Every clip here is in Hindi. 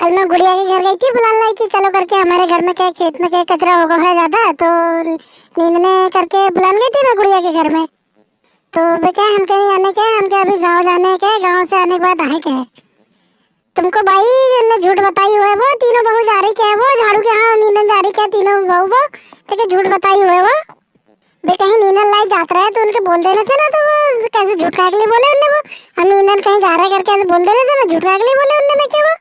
कल मैं गुड़िया के घर गई थी बुलाने लाई कि चलो करके हमारे घर में क्या खेत में क्या कचरा होगा है ज्यादा, तो नींद ने करके बुलाने गई थी मैं गुड़िया के घर में। तो वे क्या हम कहीं आने क्या, हम क्या अभी गाँव जाने क्या, गाँव से आने के बाद आए क्या तुमको भाई ने झूठ बताई हुआ है। वो तीनों बहू जा रही क्या है, वो झाड़ू के यहाँ नींदन जा रही क्या तीनों बहू, वो तो झूठ बताई हुआ है वो। वे कहीं नींदन लाई जात रहे तो उनके बोल देने थे ना, तो वो कैसे झूठ का अगले बोले उनने, वो हम नींदन कहीं जा रहे करके ऐसे बोल देने थे ना, झूठ का अगले बोले उनने में क्या वो।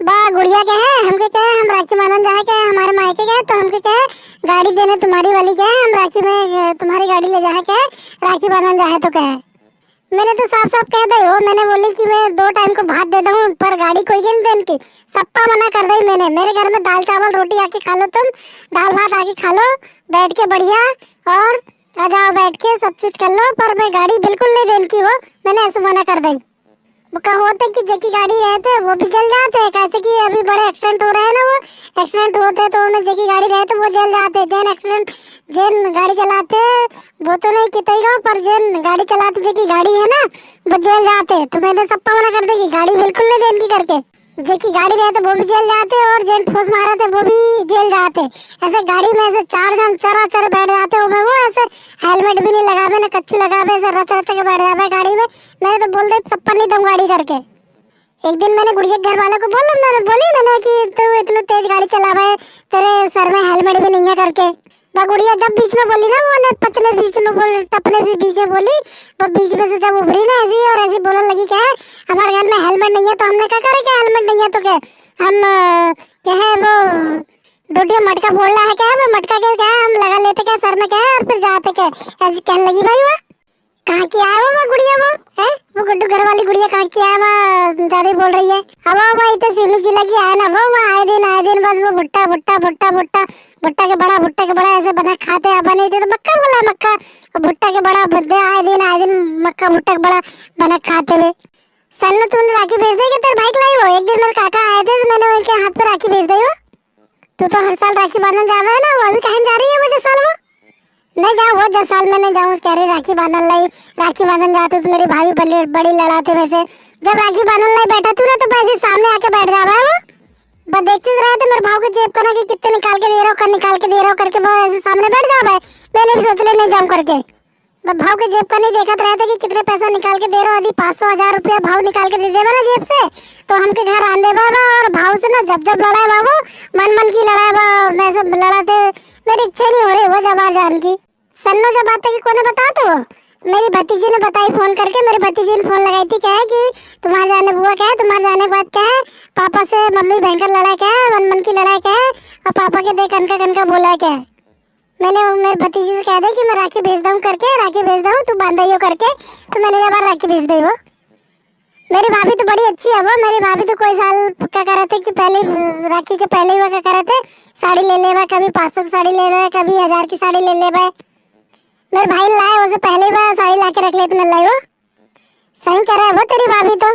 बा गुड़िया क्या है, हमके क्या है, हम राखी बांधन जाए क्या है हमारे मायके क्या है, तो हमके क्या है गाड़ी देने तुम्हारी वाली क्या है, हम राखी में तुम्हारी गाड़ी ले जाए क्या है, राखी बांधन जाए तो क्या है। मैंने तो साफ साफ कह दी हो, मैंने बोली कि मैं 2 टाइम को भात दे दूँ पर गाड़ी कोई नहीं देने की, सबका मना कर दी मैंने। मेरे घर में दाल चावल रोटी आके खा लो, तुम दाल भात आके खा लो बैठ के बढ़िया, और आ जाओ बैठ के सब कुछ कर लो, पर मैं गाड़ी बिल्कुल नहीं देने की, वो मैंने ऐसे मना कर दी। वो क्या होते कि जेकी गाड़ी रहते वो भी जल जाते, कैसे कि अभी बड़े एक्सीडेंट हो रहे हैं ना, वो एक्सीडेंट होते तो उन्हें जेकी गाड़ी रहते वो जल जाते। जैन एक्सीडेंट जैन गाड़ी चलाते वो तो नहीं कितने ही पर जैन गाड़ी चलाते जेकी गाड़ी है ना वो जेल जाते। तो मैंने सबका मना कर दी कि गाड़ी बिल्कुल नहीं देने की करके, जेकी गाड़ी रहते वो भी जेल जाते और जैन ठोस मारे थे वो भी जेल जाते। ऐसे गाड़ी में ऐसे 4 जन चरा चर बैठ जाते हो, मैं वो ऐसे हेलमेट भी नहीं लगावे ना कच्चू लगावे, ऐसे रच रच के बैठ जावे गाड़ी में। मैंने तो बोल दे सब नहीं दम गाड़ी करके। एक दिन मैंने गुड़िया के घर वालों को बोला, मैंने कि तू इतना तेज गाड़ी चलावे, तेरे सर में हेलमेट भी नहीं है करके। वो गुड़िया जब बीच में बोली ना, वो ने पचने बीच में बोल टपने से बीच में बोली, वो बीच में से जब उभरी ना ऐसी और ऐसी बोलने लगी क्या है हमारे घर में हेलमेट नहीं है, तो हमने क्या करे क्या हेलमेट नहीं है तो क्या हम क्या है वो डोडिया मटका फोड़ रहा है क्या, वो मटका क्या है हम लगा लेते क्या सर में क्या है और फिर जाते क्या, ऐसी कहने लगी भाई। वो कहाँ की आया वो गुड़िया, वो है वो गुड्डू घर वाली गुड़िया कहाँ की आया, वो ज्यादा ही बोल रही है। अब वो भाई तो सिवनी जिला की आया ना, वो आए दिन बस वो भुट्टा भुट्टा भुट्टा भुट्टा भुट्टा के बड़ा ऐसे बना खाते, अब नहीं थे तो मक्का बोला मक्का, भुट्टा के बड़ा बुद्धे आए दिन मक्का भुट्टा के बड़ा बना खाते हुए। सन ने तुमने राखी भेज दी कि तेरे भाई लाई हो, एक दिन मेरे काका आए थे तो मैंने उनके हाथ पे राखी भेज दी हो। तू तो हर साल राखी बांधने जावे है ना, वो अभी कहीं जा रही है मुझे साल वो नहीं जाऊँ, वो 10 साल में नहीं जाऊँ, कह रही राखी बांधन लाई, राखी बांधन जाते तो मेरी भाभी बड़ी लड़ाते वैसे। जब राखी बांधन लाई बैठा तू ना तो वैसे सामने आके बैठ जावा है वो, बस देखते रहे थे मेरे भाव के जेब का ना कि कितने निकाल के दे रहा हो, कर निकाल के दे रहा हो करके बस ऐसे सामने बैठ जावा है। मैंने भी सोच लिया नहीं जाऊँ करके, बस भाव के जेब का नहीं देखा तो रहता कि कितने पैसा निकाल के दे रहा हो, यदि 500-1000 रुपया भाव निकाल के दे देवा ना जेब से तो हमके घर आन देवा और भाव से ना जब लड़ाई बाबू मन की लड़ाई वैसे लड़ाते, मेरी इच्छा नहीं हो रही वो जबार जान की। सन्नो जब बात है कि कोने बता तो मेरी भतीजी ने बताई फोन करके, मेरी भतीजी ने फोन लगाई थी क्या है कि तुम्हारे जाने बुआ क्या है, तुम्हारे जाने के बाद क्या है पापा से मम्मी भयंकर लड़ाई क्या है, मन की लड़ाई क्या है, और पापा के देख कनका बोला क्या है। मैंने मेरी भतीजी से कह दी कि मैं राखी भेज दूँ करके, राखी भेज दूँ तू बांधाइयो करके, तो मैंने जब राखी भेज दी। वो मेरी भाभी तो बड़ी अच्छी है, वो मेरी भाभी तो कोई साल क्या कर रहे थे कि पहले राखी के पहले ही वो क्या कर रहे थे साड़ी ले ले, कभी 500 की साड़ी ले ले, कभी 1000 की साड़ी ले ले। मेरे भाई ने लाया उसे पहले ही साड़ी ला के रख लेते मैं लाई। वो सही कर रहा है वो तेरी भाभी तो,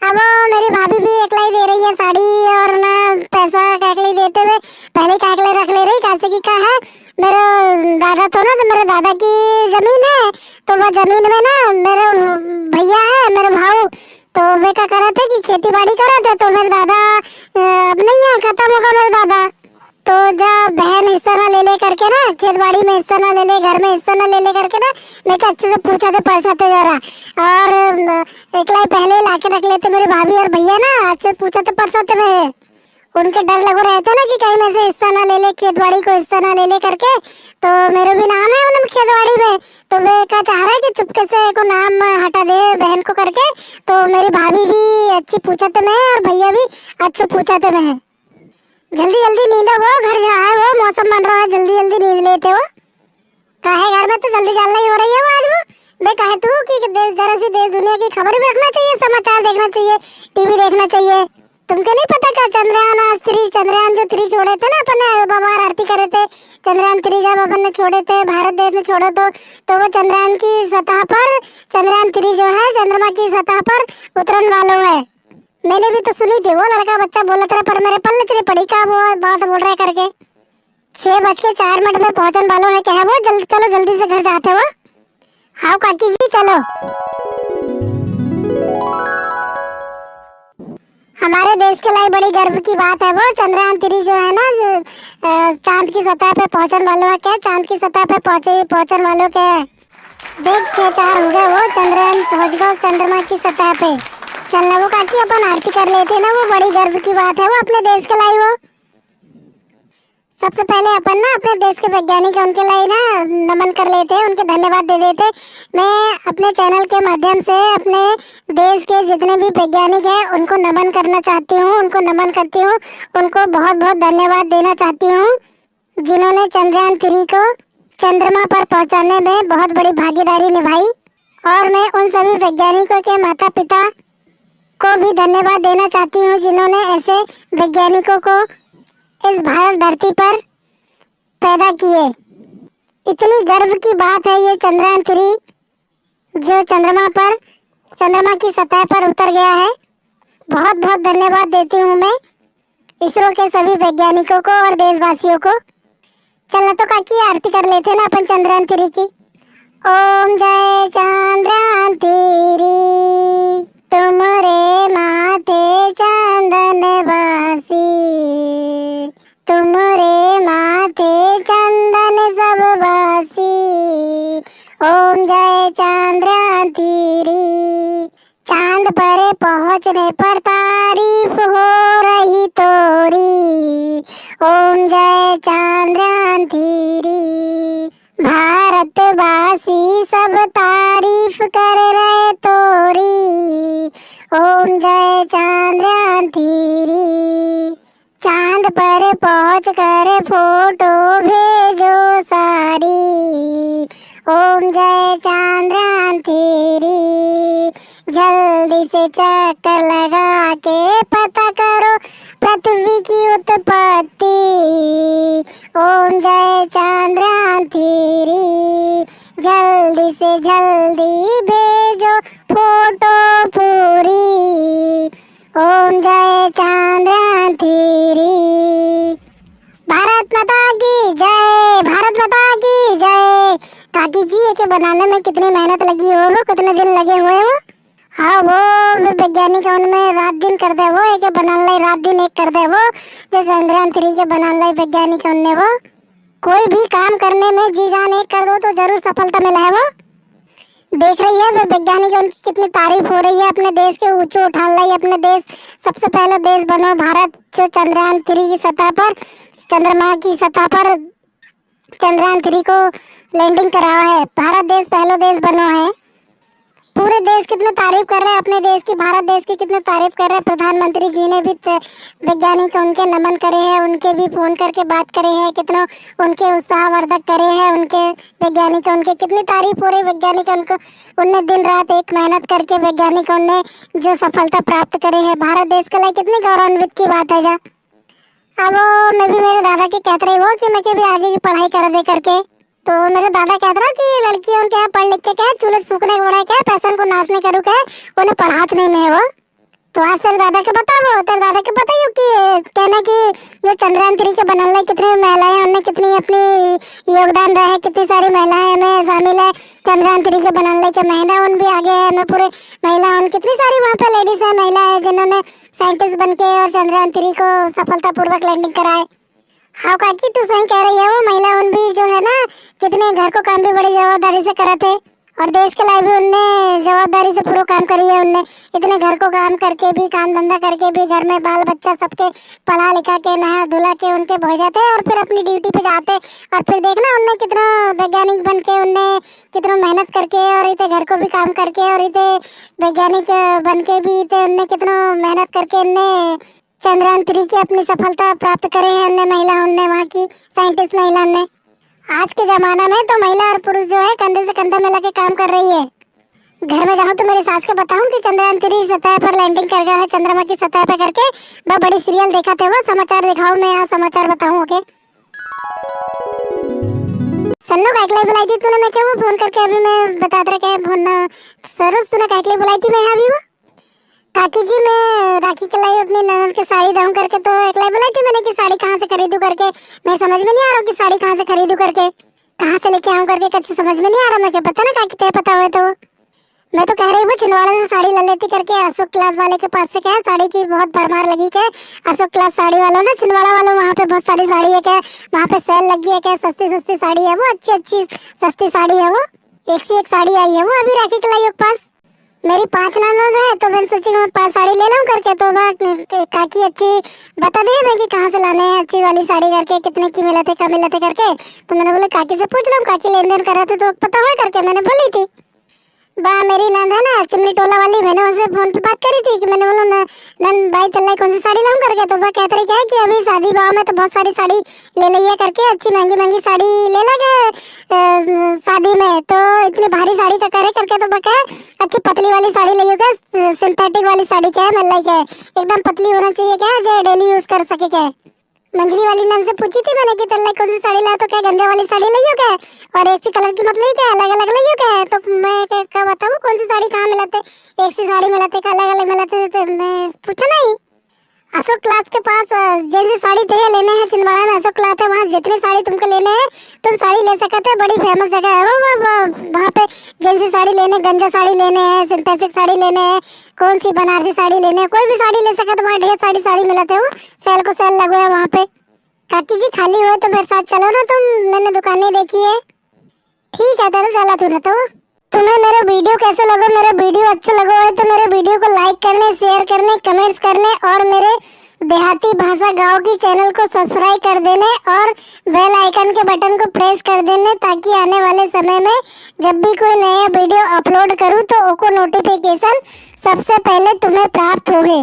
अब मेरी भाभी भी अकेलाई दे रही है साड़ी और ना पैसा अकेलाई देते हुए पहले अकेले रख ले रही, कैसे की क्या है मेरा दादा तो ना, तो मेरे दादा की जमीन है तो वो जमीन में ना मेरे भैया है मेरे भाव, तो वे क्या कर रहे थे कि खेती बाड़ी कर रहे थे, तो मेरे दादा अब नहीं है खत्म होगा मेरे दादा, तो जब बहन हिस्सा ना ले करके ना खेत बाड़ी में हिस्सा ना ले घर में हिस्सा ना ले करके ना मैं क्या अच्छे से पूछा थे परसाते जरा, और एकलाई पहले ला के रख लेते मेरी भाभी और भैया ना अच्छे पूछा थे परसाते में, उनके डर लगे रहते ना कि कहीं में से हिस्सा ना ले खेत बाड़ी को हिस्सा ना ले करके। तो मेरे भी नाम है उनमें खेत बाड़ी में, तो वे क्या चाह रहा है कि चुपके से को नाम हटा दे बहन को करके, तो मेरी भाभी भी अच्छी पूछते में और भैया भी अच्छे पूछते में। जल्दी नींद हो घर जाए, वो मौसम बन रहा है जल्दी नींद लेते हो काहे घर में तो जल्दी चलना ही हो रही है वो आज। वो मैं कहे तू कि जरा सी देश दुनिया की खबर भी रखना चाहिए, समाचार देखना चाहिए, टीवी देखना चाहिए। तुमको नहीं पता क्या चंद्रयान आज चंद्रयान जो 3 छोड़े थे ना अपन बाबा आरती करे थे, चंद्रयान 3 जब अपन ने छोड़े थे भारत देश ने छोड़े तो वो चंद्रयान की सतह पर चंद्रयान 3 जो है चंद्रमा की सतह पर उतरने वालों है। मैंने भी तो सुनी थी, वो लड़का बच्चा बोला था पर मेरे पल्ले चली पड़ी का वो बात बोल रहे करके। 6:04 में पहुंचने वालों है क्या है वो, चलो जल्दी से घर जाते हो। हाँ काकी जी चलो। हमारे हमारे देश के लिए बड़ी गर्व की बात है वो चंद्रयान 3 जो है ना, चांद की सतह पे पहुंचने वालों के, चांद की सतह पे पहुंचने वालों के देख 6-4 हो गए, वो चंद्रयान पहुंच गए चंद्रमा की सतह पे। चलना वो काकी अपन आरती कर लेते ना, वो बड़ी गर्व की बात है वो अपने देश के लिए। वो सबसे पहले अपन ना अपने देश के वैज्ञानिक है उनके लिए ना नमन कर लेते हैं, उनके धन्यवाद दे देते। मैं अपने चैनल के माध्यम से अपने देश के जितने भी वैज्ञानिक हैं उनको नमन करना चाहती हूँ, उनको नमन करती हूँ, उनको बहुत बहुत धन्यवाद देना चाहती हूँ, जिन्होंने चंद्रयान 3 को चंद्रमा पर पहुंचाने में बहुत बड़ी भागीदारी निभाई। और मैं उन सभी वैज्ञानिकों के माता पिता को भी धन्यवाद देना चाहती हूँ जिन्होंने ऐसे वैज्ञानिकों को इस भारत धरती पर पैदा किए। इतनी गर्व की बात है ये चंद्रयान 3 जो चंद्रमा की सतह पर उतर गया है। बहुत बहुत धन्यवाद देती हूँ मैं इसरो के सभी वैज्ञानिकों को और देशवासियों को। चलना तो काकी आरती कर लेते ना अपन चंद्रयान 3 की। ओम जय चंद्रयान 3 तुम्हारे माथे चंदन वासी, तुम्हारे माथे चंदन सब वासी। ओम जय चंद्रयान 3 चांद पर पहुंचने पर तारीफ हो रही तोरी। ओम जय चंद्रयान 3 भारतवासी सब तारीफ कर रहे तोरी। ओम जय चंद्रयान 3 चांद पर पहुंच कर फोटो भेजो सारी। ओम जय चंद्रयान 3 जल्दी से चक्कर लगा के पता करो पृथ्वी की उत्पत्ति। ओम जय चंद्रयान 3 जल्दी से जल्दी भेजो फोटो पूरी। ओम जय चंद्रयान 3 भारत माता की जय, भारत माता की जय। काकी जी ये के बनाने में कितनी मेहनत लगी हो, वो कितने दिन लगे हुए हो। हाँ वो वैज्ञानिक उनमें रात दिन कर दे वो एक बनाने रात दिन एक कर दे वो, जो चंद्रयान 3 के बनाने वैज्ञानिक उनने वो कोई भी काम करने में जी जान एक कर दो तो जरूर सफलता मिला है। वो देख रही है वैज्ञानिक उनकी कितनी तारीफ हो रही है, अपने देश के ऊंचे उठा रही है। अपने देश सबसे पहला देश बनो भारत जो चंद्रयान 3 की सतह पर, चंद्रमा की सतह पर चंद्रयान 3 को लैंडिंग कराया है। भारत देश पहला देश बनो है। पूरे देश कितने तारीफ कर रहे हैं अपने देश की, भारत देश की कितने तारीफ कर रहे हैं। प्रधानमंत्री जी ने भी वैज्ञानिक उनके नमन करे हैं, उनके भी फोन करके बात करे हैं, कितना उनके उत्साहवर्धक करे हैं उनके वैज्ञानिक, उनके कितनी तारीफ हो रही वैज्ञानिक उनको। उनने दिन रात एक मेहनत करके वैज्ञानिकों ने जो सफलता प्राप्त करे है भारत देश के लिए कितनी गौरवान्वित की बात है। जा अब मैं भी मेरे दादा के कहते रही वो कि मैं भी आगे की पढ़ाई कर दे करके, तो मेरे दादा कहते रहा कि लड़कियों क्या पढ़ लिख के क्या चूल्हे फूकने के क्या पैसन को नाचने करूँ क्या उन्हें पढ़ाच नहीं में वो। तो आज तेरे दादा के बताओ, तेरे दादा के बताइए कि कहना कि जो चंद्रयान 3 के बनने कितनी महिलाएं उनने कितनी अपनी योगदान रहा है, कितनी सारी महिलाएं में शामिल है चंद्रयान 3 के बनने के। महिला उन भी आगे है, मैं पूरे महिला उन कितनी सारी वहाँ पे लेडीज है, महिला है जिन्होंने साइंटिस्ट बन के और चंद्रयान 3 को सफलतापूर्वक लैंडिंग कराए। हाँ काकी तू सही कह रही है, वो महिला उन भी जो है ना कितने घर को काम भी बड़ी जवाबदारी से करे थे और देश के लिए भी उनने जवाबदारी से पूरा काम करी है। उनने इतने घर को काम करके भी, काम धंधा करके भी, घर में बाल बच्चा सबके पढ़ा लिखा के नहा धुला के उनके भेजे थे और फिर अपनी ड्यूटी पे जाते। और फिर देखना उनने कितना वैज्ञानिक बन के उनने कितना मेहनत करके और इतने घर को भी काम करके और इतने वैज्ञानिक बन के भी इतने उनने कितना मेहनत करके उनने चंद्रयान 3 की अपनी सफलता प्राप्त करे हैं। उनने महिला उनने वहाँ की साइंटिस्ट महिला ने। आज के जमाना में तो महिला और पुरुष जो है कंधे से कंधा मिला के काम कर रही है। घर में जाऊँ तो मेरी सास को बताऊँ कि चंद्रयान 3 सतह पर लैंडिंग कर गया है, चंद्रमा की सतह पर करके। मैं बड़ी सीरियल देखा थे वो, समाचार दिखाऊँ मैं यहाँ समाचार बताऊँ। ओके सन्नो का लिए बुलाई थी तूने, मैं क्यों फोन करके अभी मैं बताते रहे फोन ना सरोज तूने का लिए बुलाई थी मैं यहाँ अभी। वो काकी जी मैं राखी के लिए अपनी ननद के साड़ी दाऊं करके तो एक लाई बुलाई थी मैंने कि साड़ी कहाँ से खरीदूं करके। मैं समझ में नहीं आ रहा कि साड़ी कहाँ से खरीदूं करके, कहाँ से लेके आऊं करके, कुछ समझ में नहीं आ रहा। मैं क्या पता ना काकी ते पता हुए तो मैं तो कह रही हूँ छिंदवाड़ा से साड़ी ले लेती करके, अशोक क्लास वाले के पास से क्या है साड़ी की बहुत भरमार लगी क्या, अशोक क्लास साड़ी वालों ने छिंदवाड़ा वालों, वहाँ पे बहुत सारी साड़ी है क्या, वहाँ पे सेल लगी है क्या, सस्ती सस्ती साड़ी है वो, अच्छी अच्छी सस्ती साड़ी है वो, एक से एक साड़ी आई है वो अभी राखी कलाई के पास। मेरी 5 ननद है तो मैंने सोची मैं 5 साड़ी ले लूं करके, तो मैं काकी अच्छी बता दी मैं कि कहाँ से लाने हैं अच्छी वाली साड़ी करके, कितने की मिले थे कब मिले थे करके, तो मैंने बोले काकी से पूछ लूं, काकी लेन देन कर रहे थे तो पता हुआ करके मैंने बोली थी। बा मेरी नंद है ना चिमनी टोला वाली, मैंने उनसे फोन पे बात करी थी कि मैंने बोला नंद भाई तल्ला कौन सी साड़ी लाऊं करके, तो वह कहते रही क्या है कि अभी शादी ब्याह में तो बहुत सारी साड़ी ले ली है करके, अच्छी महंगी महंगी साड़ी ले लगे शादी में, तो इतनी भारी साड़ी का करे करके, तो वह क्या अच्छी पतली वाली साड़ी ले क्या, सिंथेटिक वाली साड़ी क्या है मलाई क्या है, एकदम पतली होना चाहिए क्या, जो डेली यूज कर सके क्या। मंजली वाली नन से पूछी थी मैंने कि तल्ला कौन सी साड़ी लाया, तो क्या गंजा वाली साड़ी लियो क्या, और एक सी कलर की मत ली क्या, अलग अलग लियो क्या, तो मैं क्या बताऊं कौन सी साड़ी कहाँ मिलाते, एक सी साड़ी मिलाते क्या अलग अलग मिलाते, तो मैं पूछा नहीं। अशोक क्लास के पास जैसी साड़ी थे लेने हैं छिंदवाड़ा में अशोक क्लास है, वहाँ जितनी साड़ी तुमको लेने हैं तुम साड़ी ले सकते हो, बड़ी फेमस जगह है वो वहाँ पे जैसी साड़ी लेने, गंजा साड़ी लेने हैं, सिंथेटिक साड़ी लेने हैं, कौन सी बनारसी साड़ी लेने हैं, कोई भी साड़ी ले सकते, वहाँ ढेर सारी साड़ी मिलते हैं, वो सेल को सेल लगे है वहाँ पे। काकी जी खाली हो तो मेरे साथ चलो ना तुम, मैंने दुकानें देखी है। ठीक है चलो चला तू ना। तो तुम्हें मेरा वीडियो कैसे लगा, मेरा वीडियो अच्छा लगा है तो मेरे वीडियो को लाइक करने, शेयर करने, कमेंट्स करने और मेरे देहाती भाषा गाँव की चैनल को सब्सक्राइब कर देने और बेल आइकन के बटन को प्रेस कर देने, ताकि आने वाले समय में जब भी कोई नया वीडियो अपलोड करूं तो उसको नोटिफिकेशन सबसे पहले तुम्हें प्राप्त होगे।